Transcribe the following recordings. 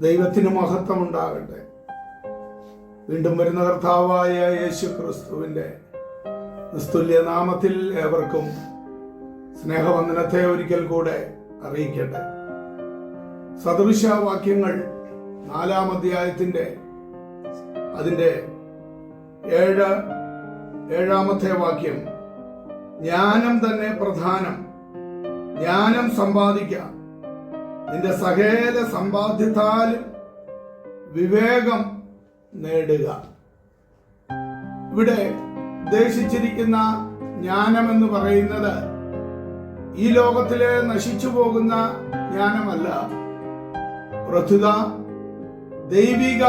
ദൈവത്തിന് മഹത്വം ഉണ്ടാകട്ടെ. വീണ്ടും വരുന്ന കർത്താവായ യേശു ക്രിസ്തുവിന്റെ നിസ്തുല്യ നാമത്തിൽ ഏവർക്കും സ്നേഹവന്ദനത്തെ ഒരിക്കൽ കൂടെ അറിയിക്കട്ടെ. സദൃശവാക്യങ്ങൾ 4-ാം അധ്യായത്തിന്റെ അതിന്റെ 7-ാമത്തെ വാക്യം, ജ്ഞാനം തന്നെ പ്രധാനം, ജ്ഞാനം സമ്പാദിക്കാം, നിന്റെ സകല സമ്പാദ്യത്താലും വിവേകം നേടുക. ഇവിടെ ഉദ്ദേശിച്ചിരിക്കുന്ന ജ്ഞാനം എന്ന് പറയുന്നത് ഈ ലോകത്തിലെ നശിച്ചു പോകുന്ന ജ്ഞാനമല്ല, പ്രത്യുത ദൈവിക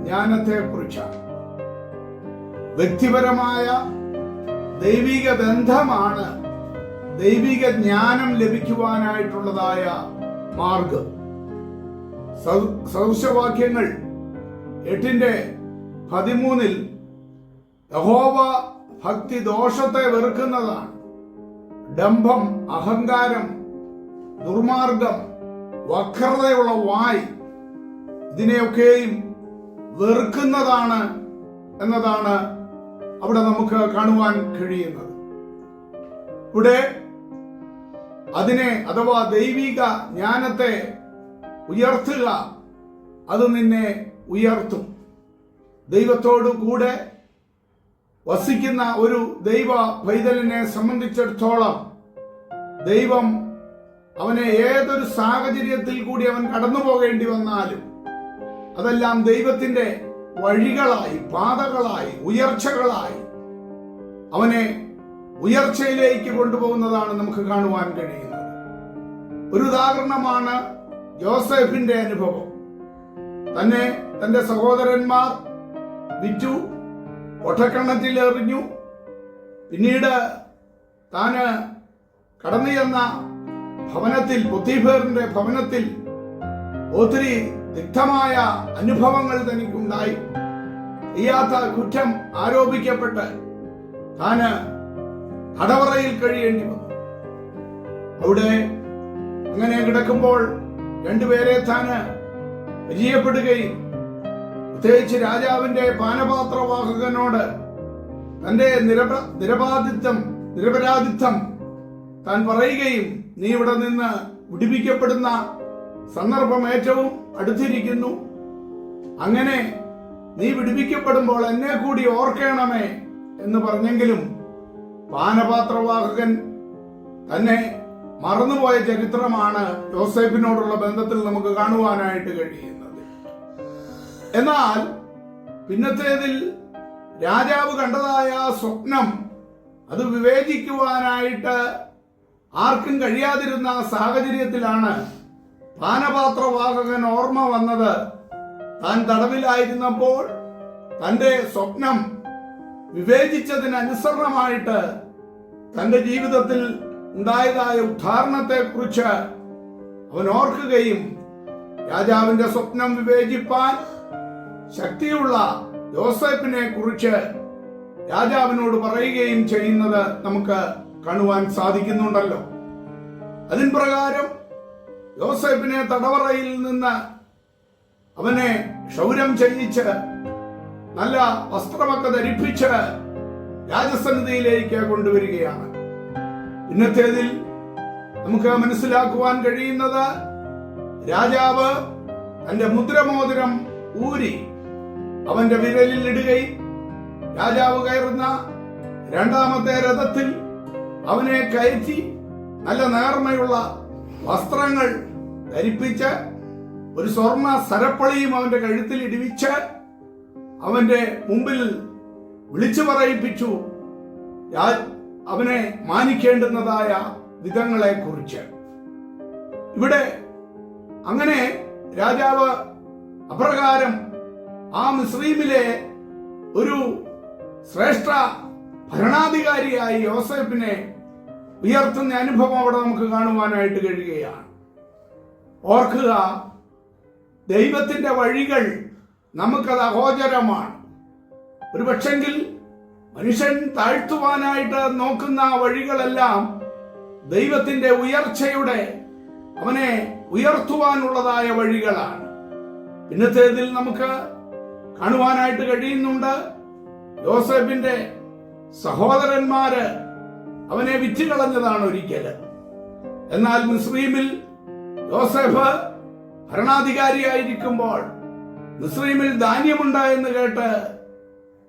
ജ്ഞാനത്തെ കുറിച്ചാണ്. വ്യക്തിപരമായ ദൈവിക ബന്ധമാണ് ദൈവിക ജ്ഞാനം ലഭിക്കുവാനായിട്ടുള്ളതായ മാർഗം. സദൃശവാക്യങ്ങൾ 8:13 യഹോവ ഭക്തി ദോഷത്തെ വെറുക്കുന്നതാണ്, ഡംഭം, അഹങ്കാരം, ദുർമാർഗം, വക്രതയുള്ള വായ് ഇതിനെയൊക്കെയും വെറുക്കുന്നതാണ് എന്നതാണ് അവിടെ നമുക്ക് കാണുവാൻ കഴിയുന്നത്. ഇവിടെ അതിനെ അഥവാ ദൈവിക ജ്ഞാനത്തെ ഉയർത്തുക, അത് നിന്നെ ഉയർത്തും. ദൈവത്തോടു കൂടെ വസിക്കുന്ന ഒരു ദൈവ പൈതലിനെ സംബന്ധിച്ചിടത്തോളം ദൈവം അവനെ ഏതൊരു സാഹചര്യത്തിൽ കൂടി അവൻ കടന്നു പോകേണ്ടി വന്നാലും അതെല്ലാം ദൈവത്തിന്റെ വഴികളായി, പാതകളായി, ഉയർച്ചകളായി അവനെ ഉയർച്ചയിലേക്ക് കൊണ്ടുപോകുന്നതാണ് നമുക്ക് കാണുവാൻ കഴിയുന്നത്. ഒരു ഉദാഹരണമാണ് യോസേഫിന്റെ അനുഭവം. തന്നെ തന്റെ സഹോദരന്മാർ വിറ്റു, ഒട്ടക്കണ്ണത്തിൽ എറിഞ്ഞു. പിന്നീട് താന് കടന്നു ചെന്ന ഭവനത്തിൽ, പൊത്തീഫറിന്റെ ഭവനത്തിൽ ഒത്തിരി തിക്തമായ അനുഭവങ്ങൾ തനിക്കുണ്ടായി. ചെയ്യാത്ത കുറ്റം ആരോപിക്കപ്പെട്ട് താന് തടവറയിൽ കഴിയേണ്ടി വന്നു. അവിടെ അങ്ങനെ കിടക്കുമ്പോൾ രണ്ടുപേരെ താന് പരിചയപ്പെടുകയും പ്രത്യേകിച്ച് രാജാവിന്റെ പാനപാത്രവാഹകനോട് തന്റെ നിരപരാധിത്വം താൻ പറയുകയും, നീ ഇവിടെ നിന്ന് വിടിവിക്കപ്പെടുന്ന സന്ദർഭം ഏറ്റവും അടുത്തിരിക്കുന്നു, അങ്ങനെ നീ വിടിവിക്കപ്പെടുമ്പോൾ എന്നെ കൂടി ഓർക്കണമേ എന്ന് പറഞ്ഞെങ്കിലും പാനപാത്രവാഹകൻ തന്നെ മറന്നുപോയ ചരിത്രമാണ് യോസേഫിനോടുള്ള ബന്ധത്തിൽ നമുക്ക് കാണുവാനായിട്ട് കഴിയുന്നത്. എന്നാൽ പിന്നത്തേതിൽ രാജാവ് കണ്ടതായ സ്വപ്നം അത് വിവേചിക്കുവാനായിട്ട് ആർക്കും കഴിയാതിരുന്ന സാഹചര്യത്തിലാണ് പാനപാത്രവാഹകൻ ഓർമ്മ വന്നത്. താൻ തടവിലായിരുന്നപ്പോൾ തന്റെ സ്വപ്നം വിവേചിച്ചതിനനുസരണമായിട്ട് തന്റെ ജീവിതത്തിൽ ഉണ്ടായതായ ഉദ്ധാരണത്തെ കുറിച്ച് അവൻ ഓർക്കുകയും രാജാവിന്റെ സ്വപ്നം വിവേചിപ്പാൻ ശക്തിയുള്ള യോസേഫിനെ കുറിച്ച് രാജാവിനോട് പറയുകയും ചെയ്യുന്നത് നമുക്ക് കാണുവാൻ സാധിക്കുന്നുണ്ടല്ലോ. അതിൻ പ്രകാരം യോസേഫിനെ തടവറയിൽ നിന്ന് അവനെ ക്ഷൗരം ചെയ്യിച്ച് നല്ല വസ്ത്രമൊക്കെ ധരിപ്പിച്ച് രാജസന്നിധിയിലേക്ക് കൊണ്ടുവരികയാണ്. ഇന്നത്തേതിൽ നമുക്ക് മനസ്സിലാക്കുവാൻ കഴിയുന്നത്, രാജാവ് തന്റെ മുദ്രമോതിരം ഊരി അവന്റെ വിരലിൽ ഇടുകയും രാജാവ് കയറുന്ന 2ാമത്തെ രഥത്തിൽ അവനെ കയറ്റി നല്ല നേർമയുള്ള വസ്ത്രങ്ങൾ ധരിപ്പിച്ച് ഒരു സ്വർണ്ണ സരപ്പളിയും അവന്റെ കഴുത്തിൽ ഇടിവിച്ച് അവന്റെ മുമ്പിൽ വിളിച്ചു പറയിപ്പിച്ചു അവനെ മാനിക്കേണ്ടുന്നതായ വിധങ്ങളെ കുറിച്ച്. ഇവിടെ അങ്ങനെ രാജാവ് അപ്രകാരം ആ മിസ്രയീമിലെ ഒരു ശ്രേഷ്ഠ ഭരണാധികാരിയായി യോസേഫിനെ ഉയർത്തുന്ന അനുഭവം അവിടെ നമുക്ക് കാണുവാനായിട്ട് കഴിയുകയാണ്. ഓർക്കുക, ദൈവത്തിന്റെ വഴികൾ നമുക്കത് അഗോചരമാണ്. ഒരു പക്ഷെങ്കിൽ മനുഷ്യൻ താഴ്ത്തുവാനായിട്ട് നോക്കുന്ന വഴികളെല്ലാം ദൈവത്തിന്റെ ഉയർച്ചയുടെ, അവനെ ഉയർത്തുവാനുള്ളതായ വഴികളാണ്. പിന്നത്തേതിൽ നമുക്ക് കാണുവാനായിട്ട് കഴിയുന്നുണ്ട്. യോസേഫിന്റെ സഹോദരന്മാര് അവനെ വിറ്റുകളഞ്ഞതാണ് ഒരിക്കല്. എന്നാൽ മിസ്രയീമിൽ യോസേഫ് ഭരണാധികാരിയായിരിക്കുമ്പോൾ മിസ്രയീമിൽ ധാന്യമുണ്ട് എന്ന് കേട്ട്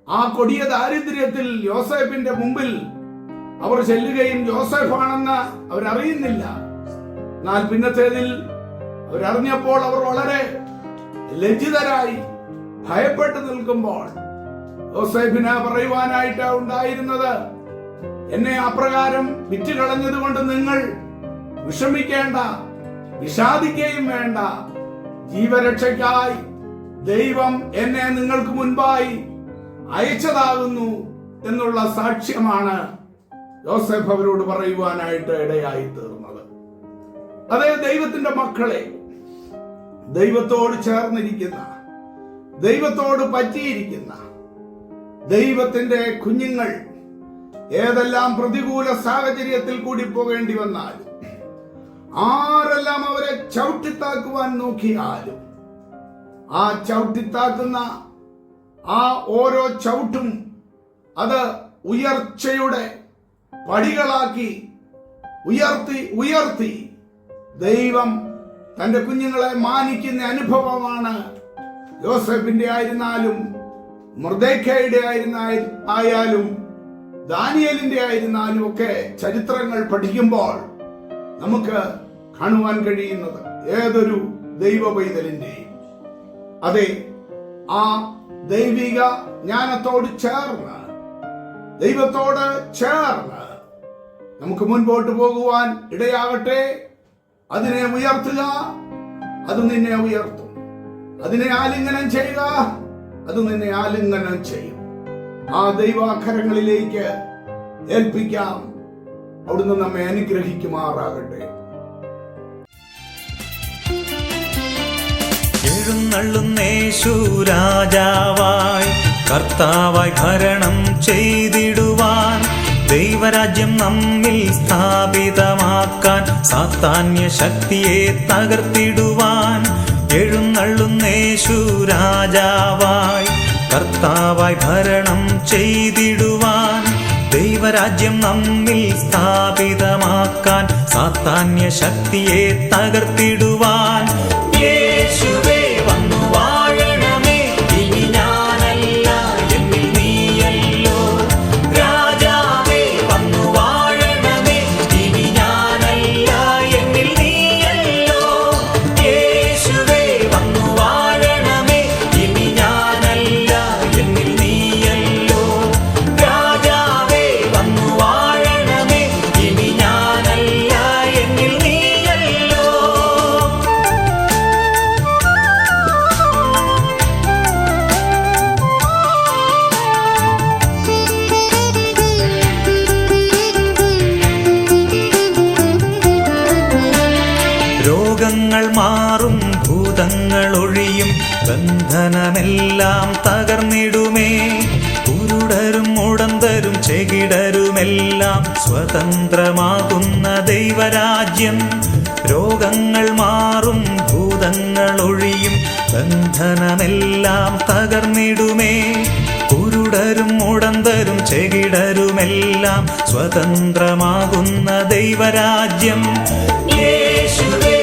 ആ കൊടിയ ദാരിദ്ര്യത്തിൽ യോസേഫിന്റെ മുമ്പിൽ അവർ ചെല്ലുകയും യോസേഫാണെന്ന് അവരറിയുന്നില്ല. എന്നാൽ പിന്നത്തേതിൽ അവരറിഞ്ഞപ്പോൾ അവർ വളരെ ലജ്ജിതരായി ഭയപ്പെട്ടു നിൽക്കുമ്പോൾ യോസേഫിന് പറയുവാനായിട്ട് ഉണ്ടായിരുന്നത്, എന്നെ അപ്രകാരം വിറ്റുകളഞ്ഞത് കൊണ്ട് നിങ്ങൾ വിഷമിക്കേണ്ട, വിഷാദിക്കുകയും വേണ്ട. ജീവരക്ഷയ്ക്കായി ദൈവം എന്നെ നിങ്ങൾക്ക് മുൻപായി അയച്ചതാകുന്നു എന്നുള്ള സാക്ഷ്യമാണ് യോസേഫ് അവരോട് പറയുവാനായിട്ട് ഇടയായി തീർന്നത്. അതേ ദൈവത്തിന്റെ മക്കളെ, ദൈവത്തോട് ചേർന്നിരിക്കുന്ന, ദൈവത്തോട് പറ്റിയിരിക്കുന്ന ദൈവത്തിന്റെ കുഞ്ഞുങ്ങൾ ഏതെല്ലാം പ്രതികൂല സാഹചര്യത്തിൽ കൂടി പോകേണ്ടി വന്നാലും, ആരെല്ലാം അവരെ ചവിട്ടിത്താക്കുവാൻ നോക്കിയാലും, ആ ചവിട്ടിത്താക്കുന്ന ആ ഓരോ ചവിട്ടും അത് ഉയർച്ചയുടെ പടികളാക്കി ഉയർത്തി ഉയർത്തി ദൈവം തന്റെ കുഞ്ഞുങ്ങളെ മാനിക്കുന്ന അനുഭവമാണ് യോസേഫിന്റെ ആയിരുന്നാലും, മൊർദെഖായിയുടെ ആയാലും, ദാനിയേലിന്റെ ആയിരുന്നാലും ഒക്കെ ചരിത്രങ്ങൾ പഠിക്കുമ്പോൾ നമുക്ക് കാണുവാൻ കഴിയുന്നത് ഏതൊരു ദൈവ പൈതലിന്റെയും അതെ ആ ദൈവിക ജ്ഞാനത്തോട് ചേർന്ന്, ദൈവത്തോട് ചേർന്ന് നമുക്ക് മുൻപോട്ട് പോകുവാൻ ഇടയാകട്ടെ. അതിനെ ഉയർത്തുക, അത് നിന്നെ ഉയർത്തും. അതിനെ ആലിംഗനം ചെയ്യുക, അത് നിന്നെ ആലിംഗനം ചെയ്യും. ആ ദൈവാഖരങ്ങളിലേക്ക് ഏൽപ്പിക്കാം. അവിടുന്ന് നമ്മെ അനുഗ്രഹിക്കുമാറാകട്ടെ. എഴുന്നള്ളുന്നേശു രാജാവായി, കർത്താവായി ഭരണം ചെയ്തിടുവാൻ, ദൈവരാജ്യം നമ്മിൽ സ്ഥാപിതമാക്കാൻ, സാത്താന്യ ശക്തിയെ തകർത്തിടുവാൻ. എഴുന്നള്ളുന്നേശു രാജാവായി, കർത്താവായി ഭരണം ചെയ്തിടുവാൻ, ദൈവരാജ്യം നമ്മിൽ സ്ഥാപിതമാക്കാൻ, സാത്താന്യ ശക്തിയെ തകർത്തിടുവാൻ. യേശുവേ വന്നു വാഴണമേ, ഇനി ഞാനല്ല എന്നിൽ നീയല്ലോ. രാജാവേ വന്നു വാഴണമേ, ഇനി ഞാനല്ല എന്നിൽ നീയല്ലോ. യേശുവേ വന്നു വാഴണമേ, ഇനി ഞാനല്ല എന്നിൽ നീയല്ലോ. രാജാവേ വന്നു വാഴണമേ, ഇനി ഞാനല്ല എന്നിൽ നീയല്ലോ. രോഗങ്ങൾ മാറും, ഭൂതങ്ങൾ ഒഴിയും, ബന്ധനമെല്ലാം തകർന്നിടുമേ. കുരുടരും മുടന്തരും ചെകിടരുമെല്ലാം സ്വതന്ത്രമാകുന്ന ദൈവരാജ്യം. രോഗങ്ങൾ മാറും, ഭൂതങ്ങൾ ഒഴിയും, ബന്ധനമെല്ലാം തകർന്നിടുമേ. കുരുടരും മുടന്തരും ചെകിടരുമെല്ലാം സ്വതന്ത്രമാകുന്ന ദൈവരാജ്യം. യേശുവേ